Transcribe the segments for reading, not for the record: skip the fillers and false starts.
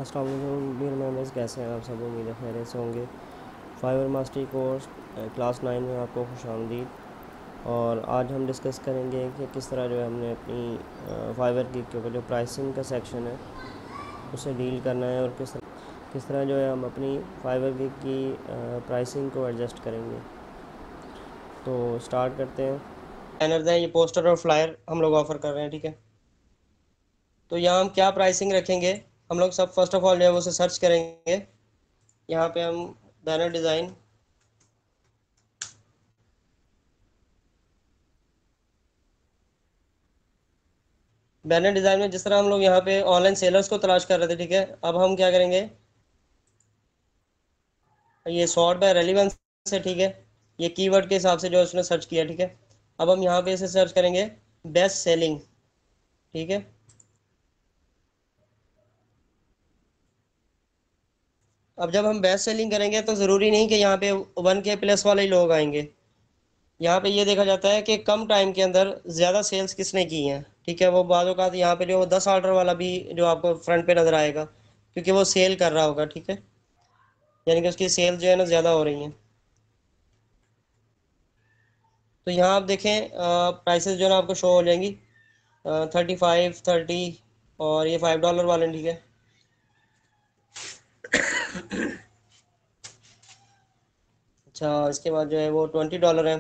अस्सलाम वालेकुम dear members, कैसे हैं आप सब। उम्मीद है खैरियत से होंगे। फाइवर मास्टरी कोर्स क्लास 9 में आपको खुशामदीद। और आज हम डिस्कस करेंगे कि किस तरह जो है हमने अपनी फाइवर गिग के ऊपर जो प्राइसिंग का सेक्शन है उसे डील करना है, और किस तरह जो है हम अपनी फाइवर गिग की प्राइसिंग को एडजस्ट करेंगे। तो स्टार्ट करते हैं। बैनर्स हैं, ये पोस्टर और फ्लायर हम लोग ऑफ़र कर रहे हैं, ठीक है। तो यहाँ हम क्या प्राइसिंग रखेंगे, हम लोग सब फर्स्ट ऑफ ऑल जो है वो उसे सर्च करेंगे। यहाँ पे हम बैनर डिज़ाइन, बैनर डिज़ाइन में जिस तरह हम लोग यहाँ पे ऑनलाइन सेलर्स को तलाश कर रहे थे, ठीक है। अब हम क्या करेंगे, ये सॉर्ट बाय रेलिवेंस है, ठीक है। ये कीवर्ड के हिसाब से जो उसने सर्च किया, ठीक है। अब हम यहाँ पे इसे सर्च करेंगे बेस्ट सेलिंग, ठीक है। अब जब हम बेस्ट सेलिंग करेंगे तो ज़रूरी नहीं कि यहाँ पे 1K प्लस वाले ही लोग आएंगे। यहाँ पे ये देखा जाता है कि कम टाइम के अंदर ज़्यादा सेल्स किसने की हैं, ठीक है। वो बाज़ औक़ात यहाँ पे जो 10 ऑर्डर वाला भी जो आपको फ्रंट पे नज़र आएगा, क्योंकि वो सेल कर रहा होगा, ठीक है। यानी कि उसकी सेल जो है ना ज़्यादा हो रही हैं। तो यहाँ आप देखें प्राइसेस जो है ना आपको शो हो जाएंगी, 35, 30, और ये $5 वाले, ठीक है। अच्छा, इसके बाद जो है वो $20 है,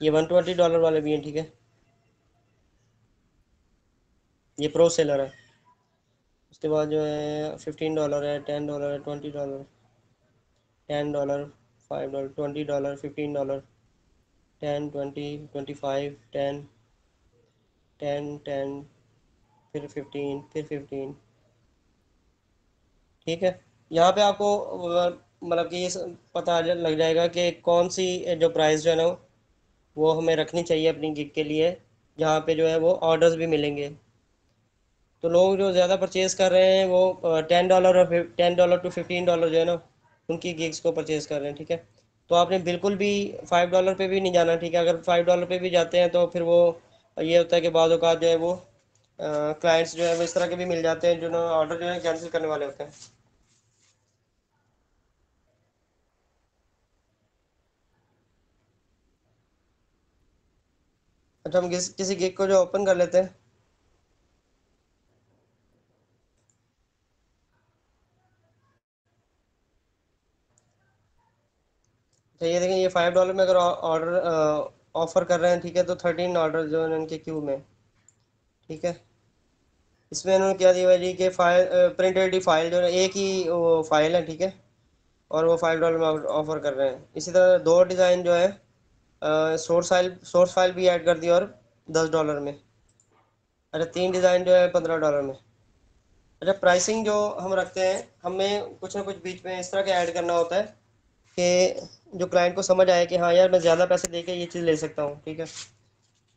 ये $120 वाले भी हैं, ठीक है। ये प्रो सेलर है। उसके बाद जो है $15 है, $10 है, $20, $10, $5, $20, $15, 10, 20, 25, 10, 10, 10, फिर 15, फिर 15, ठीक है। यहाँ पे आपको मतलब कि ये पता लग जाएगा कि कौन सी जो प्राइस जो है ना वो हमें रखनी चाहिए अपनी गिग के लिए, जहाँ पे जो है वो ऑर्डर्स भी मिलेंगे। तो लोग जो ज़्यादा परचेज़ कर रहे हैं वो $10 और $10 to $15 जो है ना उनकी गिग्स को परचेज़ कर रहे हैं, ठीक है। तो आपने बिल्कुल भी $5 पे भी नहीं जाना, ठीक है। अगर $5 पे भी जाते हैं तो फिर वो ये होता है कि बाद औक़ात जो है वो क्लाइंट्स जो है वो इस तरह के भी मिल जाते हैं जो ना ऑर्डर जो है कैंसिल करने वाले होते हैं। अच्छा, हम किसी गिग को जो ओपन कर लेते हैं, तो ये देखें, ये $5 में अगर ऑर्डर ऑफर कर रहे हैं, ठीक है, तो 13 ऑर्डर जो है इनके क्यू में, ठीक है। इसमें इन्होंने क्या दिया है जी कि फाइल प्रिंटेड फाइल जो है एक ही वो फाइल है, ठीक है। और वो $5 में ऑफर कर रहे हैं। इसी तरह दो डिज़ाइन जो है सोर्स फाइल भी ऐड कर दी और $10 में। अच्छा, तीन डिज़ाइन जो है $15 में। अच्छा, प्राइसिंग जो हम रखते हैं, हमें कुछ ना कुछ बीच में इस तरह का ऐड करना होता है कि जो क्लाइंट को समझ आए कि हाँ यार, मैं ज़्यादा पैसे दे के ये चीज़ ले सकता हूँ, ठीक है।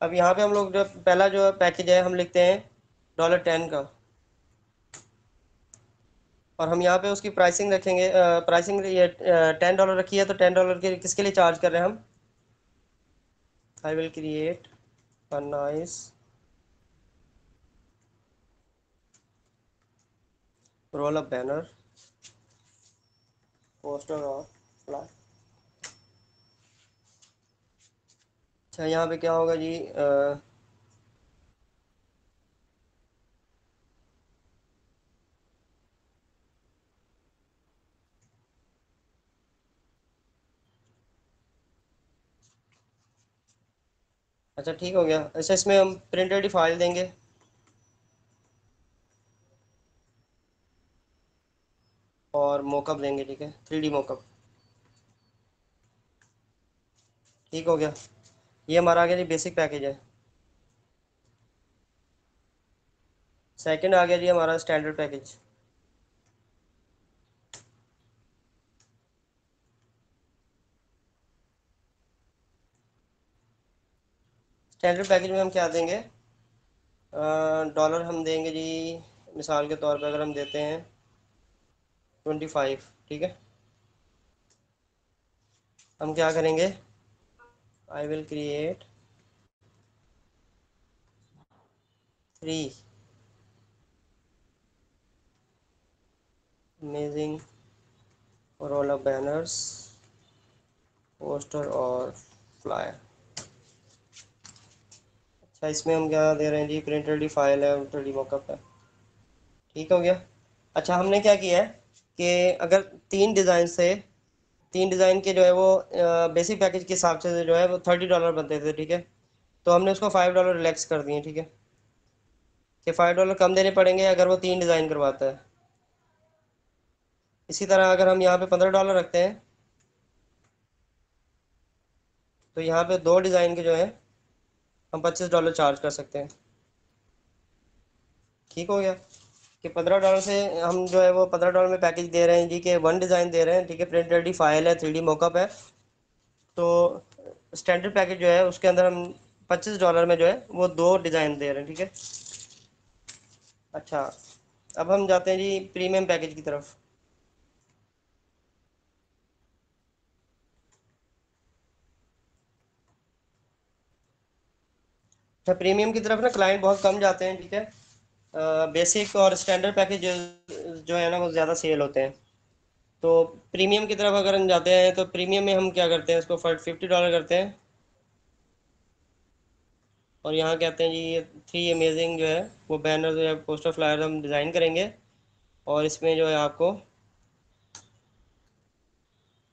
अब यहाँ पे हम लोग जो पहला जो पैकेज है हम लिखते हैं $10 का, और हम यहाँ पे उसकी प्राइसिंग रखेंगे। प्राइसिंग ये $10 रखी है, तो $10 के किसके लिए चार्ज कर रहे हैं हम। आई will create a nice roll up banner poster और फ्लाई। अच्छा, यहाँ पे क्या होगा जी, अच्छा ठीक हो गया। अच्छा, इसमें हम प्रिंटेड फाइल देंगे, और मोकअप देंगे, ठीक है, 3D मोकअप। ठीक हो गया। ये हमारा आ गया जी बेसिक पैकेज है। सेकंड आ गया जी हमारा स्टैंडर्ड पैकेज। स्टैंडर्ड पैकेज में हम क्या देंगे, डॉलर हम देंगे जी, मिसाल के तौर पर अगर हम देते हैं 25, ठीक है। हम क्या करेंगे, I will create 3 amazing roll of banners, poster और फ्लायर। अच्छा, इसमें हम क्या दे रहे हैं जी, प्रिंट रेडी फाइल है, रेडी मॉकअप है। ठीक हो गया। अच्छा, हमने क्या किया है कि अगर तीन डिज़ाइन से, तीन डिज़ाइन के जो है वो बेसिक पैकेज के हिसाब से जो है वो $30 बनते थे, ठीक है। तो हमने उसको $5 रिलैक्स कर दिए, ठीक है, कि $5 कम देने पड़ेंगे अगर वो तीन डिज़ाइन करवाता है। इसी तरह अगर हम यहाँ पे $15 रखते हैं, तो यहाँ पे दो डिज़ाइन के जो है हम $25 चार्ज कर सकते हैं। ठीक हो गया कि $15 से हम जो है वो $15 में पैकेज दे रहे हैं जी, के वन डिज़ाइन दे रहे हैं, ठीक है, प्रिंट रेडी फाइल है, 3D मॉकअप है। तो स्टैंडर्ड पैकेज जो है उसके अंदर हम $25 में जो है वो दो डिज़ाइन दे रहे हैं, ठीक है। अच्छा, अब हम जाते हैं जी प्रीमियम पैकेज की तरफ। अच्छा, प्रीमियम की तरफ ना क्लाइंट बहुत कम जाते हैं, ठीक है। बेसिक और स्टैंडर्ड पैकेज जो है ना वो ज़्यादा सेल होते हैं। तो प्रीमियम की तरफ अगर हम जाते हैं तो प्रीमियम में हम क्या करते हैं, इसको $50 करते हैं। और यहाँ कहते हैं जी ये थ्री अमेजिंग जो है वो बैनर जो है पोस्टर फ्लायर हम डिज़ाइन करेंगे। और इसमें जो है आपको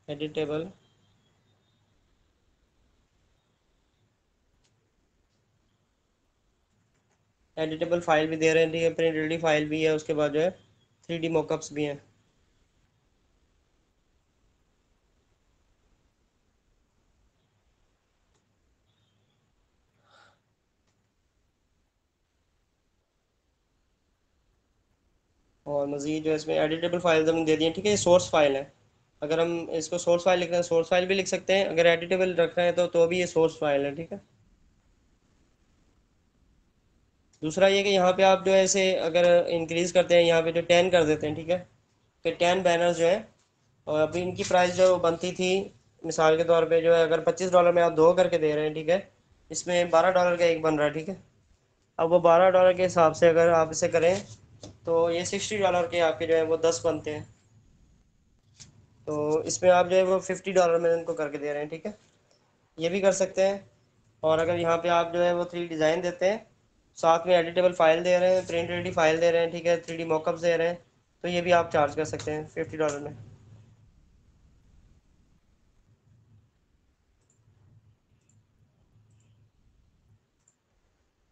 एडिटेबल एडिटेबल फाइल भी दे रहे हैं, ठीक है, प्रिंट रेडी फाइल भी है, उसके बाद जो है 3D मॉकअप्स भी हैं। और मज़ीद जो है इसमें एडिटेबल फाइल्स हमने दे दिए हैं, ठीक है, ये सोर्स फाइल है। अगर हम इसको सोर्स फाइल लिख रहे हैं, सोर्स फाइल भी लिख सकते हैं, अगर एडिटेबल रख रहे हैं तो भी ये सोर्स फाइल है, ठीक है। दूसरा ये कि यहाँ पे आप जो है इसे अगर इंक्रीज़ करते हैं, यहाँ पे जो 10 कर देते हैं, ठीक है, कि 10 बैनर्स जो है, और अभी इनकी प्राइस जो बनती थी, मिसाल के तौर पे जो है अगर $25 में आप दो करके दे रहे हैं, ठीक है, इसमें $12 का एक बन रहा है, ठीक है। अब वो $12 के हिसाब से अगर आप इसे करें तो ये $60 के आपके जो है वो 10 बनते हैं। तो इसमें आप जो है वो $50 में इनको करके दे रहे हैं, ठीक है, ये भी कर सकते हैं। और अगर यहाँ पे आप जो है वो थ्री डिज़ाइन देते हैं, साथ में एडिटेबल फाइल दे रहे हैं, प्रिंट रेडी फाइल दे रहे हैं, ठीक है, 3D मॉकअप्स दे रहे हैं, तो ये भी आप चार्ज कर सकते हैं $50 में।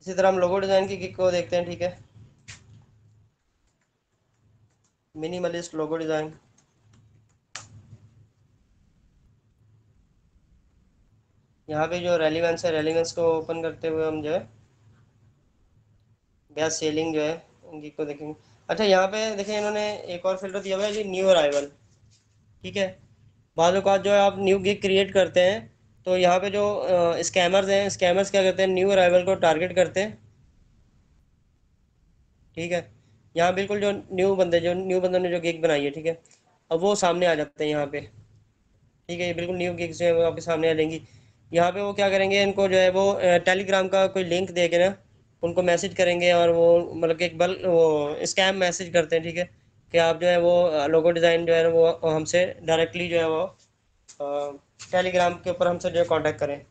इसी तरह हम लोगो डिज़ाइन की किक को देखते हैं, ठीक है, मिनिमलिस्ट लोगो डिज़ाइन। यहाँ पे जो रेलिवेंस है, रेलिवेंस को ओपन करते हुए हम जो है गैस सेलिंग जो है उनकी को देखेंगे। अच्छा, यहाँ पे देखें इन्होंने एक और फिल्टर दिया हुआ है जी, न्यू अराइवल, ठीक है। बाद औक़ात जो है आप न्यू गिग क्रिएट करते हैं, तो यहाँ पे जो स्कैमर्स हैं, स्कैमर्स क्या करते हैं, न्यू अराइवल को टारगेट करते हैं, ठीक है। यहाँ बिल्कुल जो न्यू बंदों ने जो गिग बनाई है, ठीक है, अब वो सामने आ जाते हैं यहाँ पे, ठीक है, ये बिल्कुल न्यू गिग्स जो है वो आपके सामने आ जाएंगी। यहाँ पे वो क्या करेंगे, इनको जो है वो टेलीग्राम का कोई लिंक दे के ना उनको मैसेज करेंगे, और वो मतलब कि एक बल वो स्कैम मैसेज करते हैं, ठीक है, कि आप जो है वो लोगो डिज़ाइन जो है ना वो हमसे डायरेक्टली जो है वो टेलीग्राम के ऊपर हमसे जो है कांटेक्ट करें।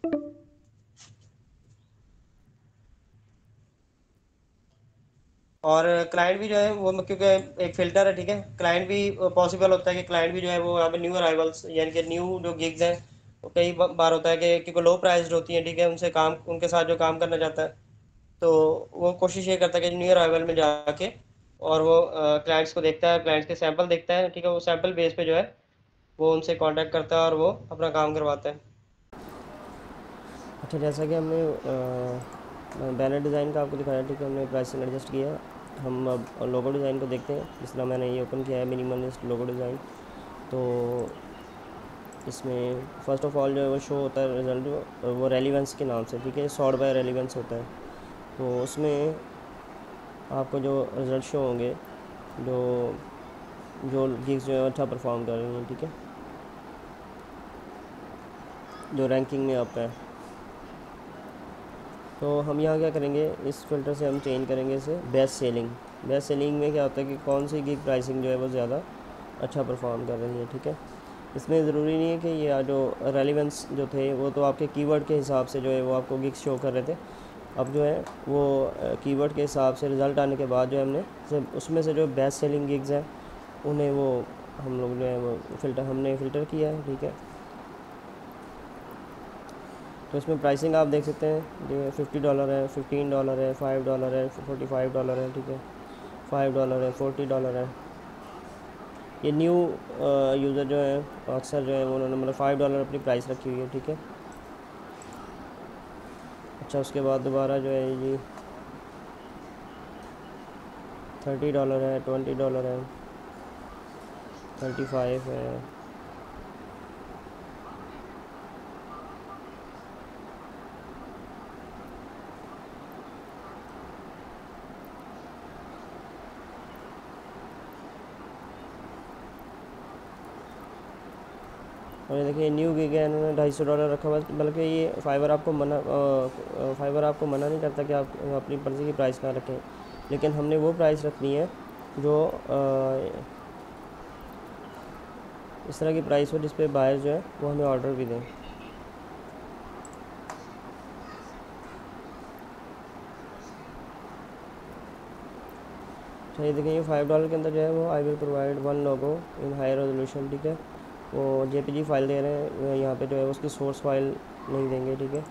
और क्लाइंट भी जो है वो क्योंकि एक फ़िल्टर है, ठीक है, क्लाइंट भी पॉसिबल होता है कि क्लाइंट भी जो है वो यहाँ पे न्यू अराइवल्स यानी कि न्यू जो गिग्स हैं, वो कई बार होता है कि क्योंकि लो प्राइस्ड होती हैं, ठीक है, उनसे काम उनके साथ जो काम करना चाहता है, तो वो कोशिश ये करता है कि न्यू अराइवल में जाके और वो क्लाइंट्स को देखता है, क्लाइंट्स के सैंपल देखता है, ठीक है, वो सैंपल बेस पे जो है वो उनसे कांटेक्ट करता है और वो अपना काम करवाता है। अच्छा, जैसा कि हमने बैनर डिज़ाइन का आपको दिखाया, ठीक है, हमने प्राइसिंग एडजस्ट किया। हम अब लोगो डिज़ाइन को देखते हैं। जिस तरह मैंने ये ओपन किया है मिनिमलिस्ट लोगो डिज़ाइन, तो इसमें फ़र्स्ट ऑफ़ ऑल जो है वो शो होता है रिज़ल्ट वो रेलिवेंस के नाम से, ठीक है, सॉर्ट बाय रेलिवेंस होता है। तो उसमें आपको जो रिज़ल्ट शो होंगे, जो जो गिग्स जो है अच्छा परफॉर्म कर रही हैं, ठीक है, जो रैंकिंग में अप है। तो हम यहाँ क्या करेंगे, इस फ़िल्टर से हम चेंज करेंगे इसे बेस्ट सेलिंग। बेस्ट सेलिंग में क्या होता है कि कौन सी गिग प्राइसिंग जो है वो ज़्यादा अच्छा परफॉर्म कर रही है, ठीक है। इसमें ज़रूरी नहीं है कि ये जो रेलिवेंस जो थे वो तो आपके कीवर्ड के हिसाब से जो है वो आपको गिग्स शो कर रहे थे। अब जो है वो कीवर्ड के हिसाब से रिज़ल्ट आने के बाद जो है हमने उसमें से जो बेस्ट सेलिंग गिग्स हैं उन्हें वो हम लोग जो है वो हमने फ़िल्टर किया है, ठीक है। तो इसमें प्राइसिंग आप देख सकते हैं जो $50 है, $15 है, $5 है, $45 है, ठीक है। $5 है, $40 है। ये न्यू यूज़र जो है अक्सर जो है उन्होंने मतलब $5 अपनी प्राइस रखी हुई है, ठीक है। अच्छा, उसके बाद दोबारा जो है जी $30 है, $20 है, 35 है। और ये देखिए न्यू गिग है, इन्होंने $250 रखा हुआ है। बल्कि ये फाइवर आपको मना नहीं करता कि आप अपनी मर्ज़ी की प्राइस ना रखें, लेकिन हमने वो प्राइस रखनी है जो इस तरह की प्राइस हो जिस पे बायर जो है वो हमें ऑर्डर भी दें। तो ये देखें ये $5 के अंदर जो है वो I will provide one logo in high resolution, ठीक है। वो JPG फाइल दे रहे हैं, यहाँ पे जो है उसकी सोर्स फाइल नहीं देंगे, ठीक है।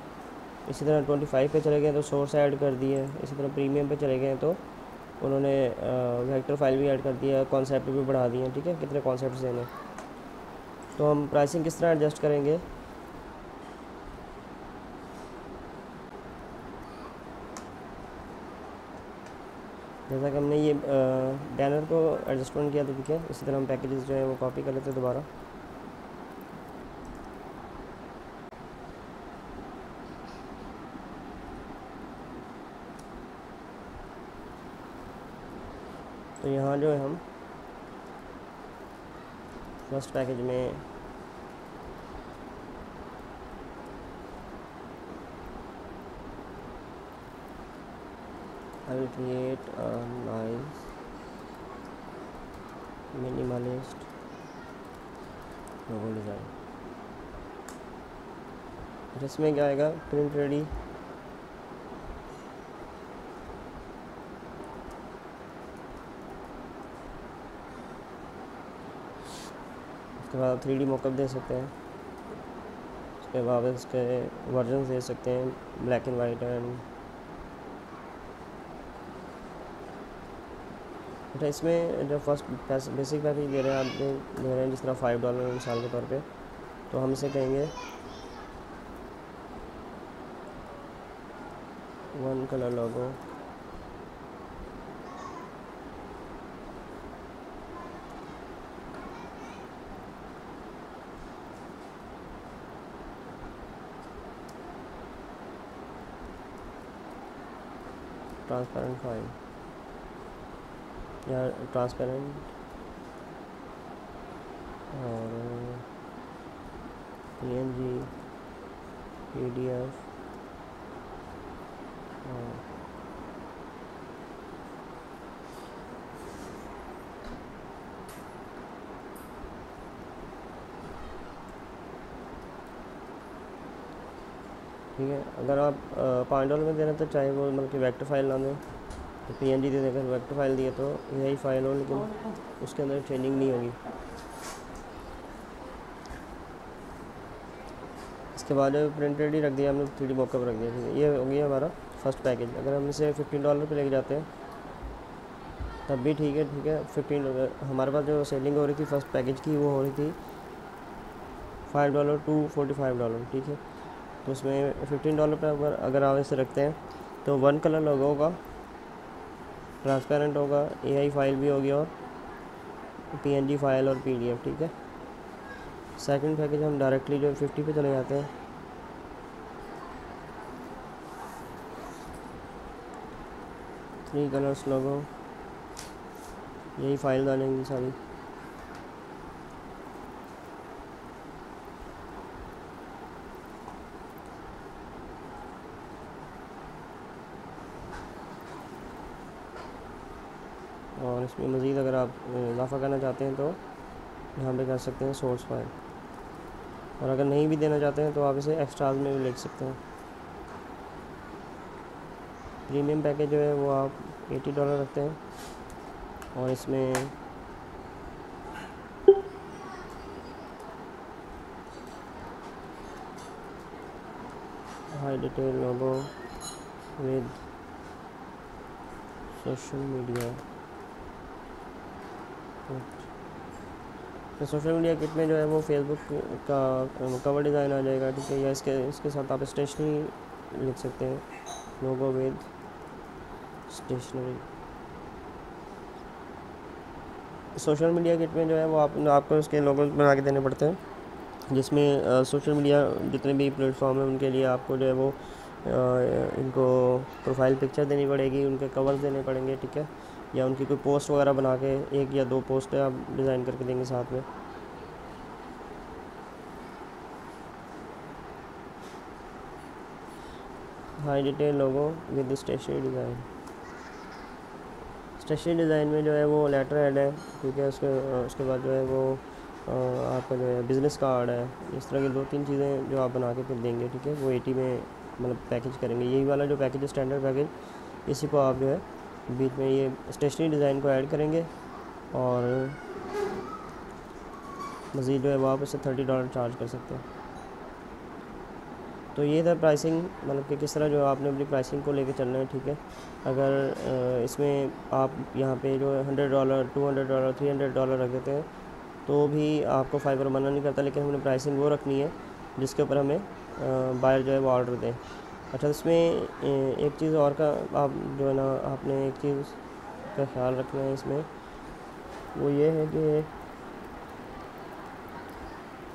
इसी तरह 25 पे चले गए तो सोर्स ऐड कर दिए। इसी तरह प्रीमियम पे चले गए तो उन्होंने वेक्टर फाइल भी ऐड कर दिया, कॉन्सेप्ट भी बढ़ा दिए, ठीक है, कितने कॉन्सेप्ट देने। तो हम प्राइसिंग किस तरह एडजस्ट करेंगे। जैसा कि हमने ये बैनर को एडजस्टमेंट किया था, ठीक है। इसी तरह हम पैकेजेस जो है वो कॉपी कर लेते हैं दोबारा। तो यहाँ जो है हम फर्स्ट पैकेज में I will create a nice minimalist logo design। इसमें क्या आएगा, प्रिंट रेडी, उसके बाद 3D मॉकअप दे सकते हैं। उसके बाद इसके वर्जन दे सकते हैं, ब्लैक एंड वाइट एंड। अच्छा, इसमें जो फर्स्ट बेसिक पैकेज दे रहे हैं आप दे रहे हैं जिस तरह $5 मिसाल के तौर पे, तो हम इसे कहेंगे वन कलर लोगो, ट्रांसपेरेंट फाइल या ट्रांसपेरेंट और PNG PDF और ठीक है। अगर आप $5 में दे रहे हैं तो चाहे वो मतलब कि वेक्टर फाइल ना दें, तो PNG दे देकर वेक्टर फाइल दिए तो यही फाइल हो, लेकिन उसके अंदर चेंजिंग नहीं होगी। इसके बाद प्रिंट रेडी रख दिया हमने, 3D मॉकअप रख दिया, ठीक है। ये हो गया हमारा फर्स्ट पैकेज। अगर हम इसे $15 पे लेके जाते हैं तब भी ठीक है, ठीक है। 15 हमारे पास जो सेलिंग हो रही थी फर्स्ट पैकेज की वो हो रही थी $5 to $45, ठीक है। तो उसमें $15 पर अगर आप इसे रखते हैं तो वन कलर लोगो होगा, ट्रांसपेरेंट होगा, AI फाइल भी होगी और PNG फाइल और PDF, ठीक है। सेकंड पैकेज हम डायरेक्टली जो 50 पे चले जाते हैं। थ्री कलर्स लोगो, यही फाइल डालेंगी सारी। और इसमें मज़ीद अगर आप इजाफ़ा करना चाहते हैं तो यहाँ पे कर सकते हैं सोर्स फाइल, और अगर नहीं भी देना चाहते हैं तो आप इसे एक्स्ट्राज में भी लिख सकते हैं। प्रीमियम पैकेज जो है वो आप $80 रखते हैं, और इसमें high detail logo with social media. तो सोशल मीडिया किट में जो है वो फेसबुक का कवर डिज़ाइन आ जाएगा, ठीक है, या इसके साथ आप स्टेशनरी लिख सकते हैं, logo with stationery. Social media kit में जो है वो आपको उसके लोगो बना के देने पड़ते हैं, जिसमें सोशल मीडिया जितने भी प्लेटफॉर्म हैं उनके लिए आपको जो है वो इनको प्रोफाइल पिक्चर देनी पड़ेगी, उनके कवर्स देने पड़ेंगे, ठीक है, या उनकी कोई पोस्ट वगैरह बना के 1 या 2 पोस्ट आप डिज़ाइन करके देंगे साथ में। High detail logo with stationery design. Stationery design में जो है वो लेटर हेड है, ठीक है, उसके बाद जो है वो आपका जो है बिज़नेस कार्ड है, इस तरह की 2-3 चीज़ें जो आप बना के फिर देंगे, ठीक है, वो 80 में मतलब पैकेज करेंगे। यही वाला जो पैकेज है स्टैंडर्ड पैकेज, इसी को आप जो है बीच में ये स्टेशनरी डिज़ाइन को ऐड करेंगे, और मज़ीद जो है वो आप इससे $30 चार्ज कर सकते हैं। तो ये था प्राइसिंग, मतलब कि किस तरह जो आपने अपनी प्राइसिंग को लेके चलना है, ठीक है। अगर इसमें आप यहाँ पे जो $100, $200, $300 रख देते हैं तो भी आपको फाइवर मना नहीं करता, लेकिन हमने प्राइसिंग वो रखनी है जिसके ऊपर हमें बायर जो है वो ऑर्डर दें। अच्छा, इसमें एक चीज़ और का आप जो है ना, आपने एक चीज़ का ख्याल रखना है इसमें, वो ये है कि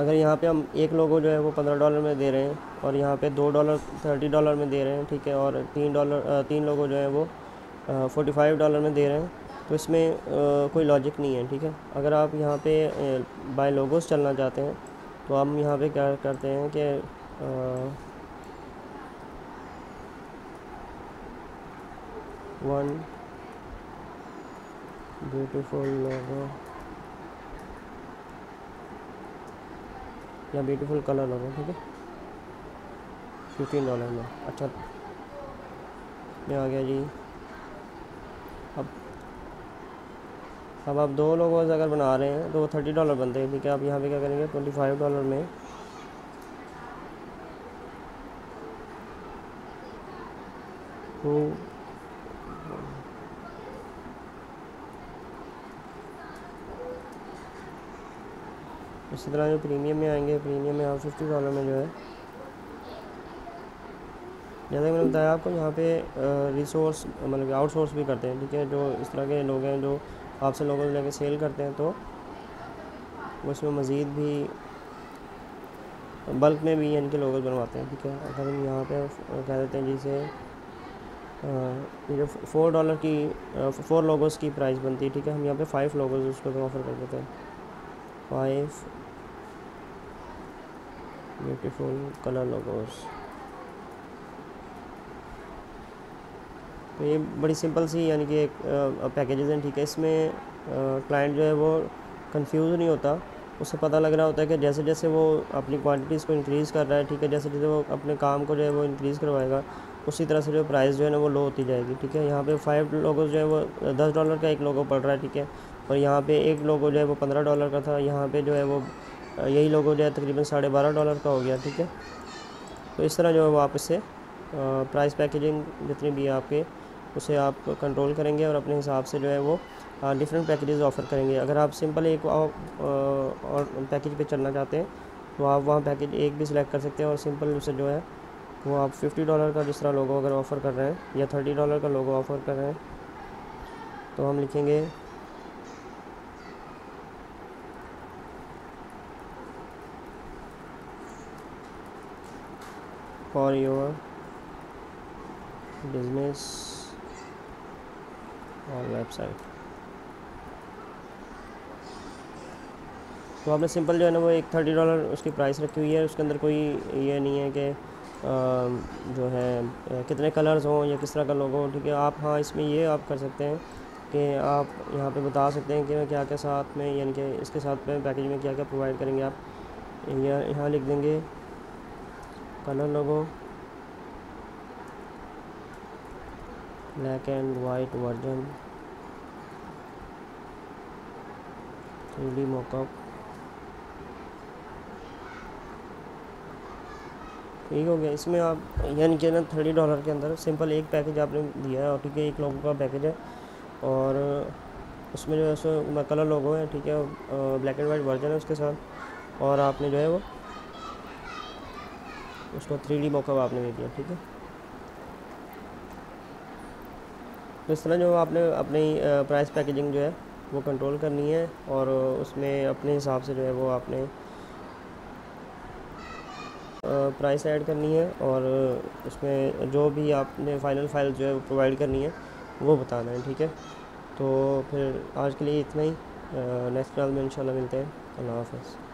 अगर यहाँ पे हम एक लोगो जो है वो $15 में दे रहे हैं, और यहाँ पे $2 $30 में दे रहे हैं, ठीक है, और तीन लोगो जो है वो $45 में दे रहे हैं, तो इसमें कोई लॉजिक नहीं है, ठीक है। अगर आप यहाँ पे बाय लोगोस चलना चाहते हैं तो हम यहाँ पे क्या करते हैं कि वन ब्यूटीफुल लोगो या ब्यूटीफुल कलर लोगो, ठीक है, $15 में। अच्छा, में आ गया जी। अब आप 2 लोगोस अगर बना रहे हैं तो वो $30 बनते हैं, ठीक है। आप यहाँ पे क्या करेंगे, $25 में तो इसी तरह जो प्रीमियम में आएंगे, प्रीमियम में आप $50 में जो है, जैसा कि मैंने बताया आपको, यहाँ पे रिसोर्स मतलब आउटसोर्स भी करते हैं, ठीक है। जो इस तरह के लोग हैं जो आपसे लोगों से लेके सेल करते हैं, तो वो इसमें मज़ीद भी बल्क में भी इनके लोगोस बनवाते हैं, ठीक है। अगर हम यहाँ पे कह देते हैं जिसे ये जो $4 की 4 लोगोस की प्राइस बनती है, ठीक है, हम यहाँ पे 5 लोगोस उसको तो ऑफ़र कर देते हैं, 5 ब्यूटीफुल कलर लोगोस। तो ये बड़ी सिंपल सी यानी कि एक पैकेजेस हैं, ठीक है। इसमें क्लाइंट जो है वो कंफ्यूज नहीं होता, उससे पता लग रहा होता है कि जैसे जैसे वो अपनी क्वांटिटीज़ को इंक्रीज़ कर रहा है, ठीक है, जैसे जैसे वो अपने काम को जो है वो इंक्रीज़ करवाएगा, उसी तरह से जो प्राइस जो है ना वो लो होती जाएगी, ठीक है। यहाँ पे 5 लोगो जो है वो $10 का एक लोगो पड़ रहा है, ठीक है, और यहाँ पे एक लोगो जो है वो $15 का था, यहाँ पे जो है वो यही लोगो जो है तकरीबन $12.5 का हो गया, ठीक है। तो इस तरह जो है वो आप इससे प्राइस पैकेजिंग जितनी भी है आपके, उसे आप कंट्रोल करेंगे और अपने हिसाब से जो है वो डिफरेंट पैकेजेस ऑफ़र करेंगे। अगर आप सिंपल एक और पैकेज पे चलना चाहते हैं तो आप वहाँ पैकेज एक भी सिलेक्ट कर सकते हैं, और सिंपल उसे जो है वो आप $50 का जिस तरह लोगो अगर ऑफ़र कर रहे हैं या $30 का लोगो ऑफ़र कर रहे हैं, तो हम लिखेंगे फॉर योर बिजनेस और वेबसाइट। तो आपने सिंपल जो है ना वो एक $30 उसकी प्राइस रखी हुई है, उसके अंदर कोई ये नहीं है कि जो है कितने कलर्स हों या किस तरह का लोगो हो, ठीक है। आप हाँ इसमें ये आप कर सकते हैं कि आप यहाँ पे बता सकते हैं कि मैं क्या क्या साथ में, यानी कि इसके साथ में पैकेज में क्या क्या प्रोवाइड करेंगे आप। यहाँ लिख देंगे colour logo, black and white version, 3D mock-up. ठीक हो गया। इसमें आप यानी कि ना $30 के अंदर सिंपल एक पैकेज आपने दिया है, ठीक है, एक लोगों का पैकेज है, और उसमें जो है सो कलर लोगो है, ठीक है, ब्लैक एंड वाइट वर्जन है उसके साथ, और आपने जो है वो उसको 3D मॉकअप आपने दे दिया, ठीक है। तो इस तरह जो आपने अपनी प्राइस पैकेजिंग जो है वो कंट्रोल करनी है, और उसमें अपने हिसाब से जो है वो आपने प्राइस ऐड करनी है, और उसमें जो भी आपने फाइनल फाइल जो है वो प्रोवाइड करनी है वो बताना है, ठीक है। तो फिर आज के लिए इतना ही, नेक्स्ट क्लास में इंशाल्लाह मिलते हैं। अल्लाह हाफ़िज़।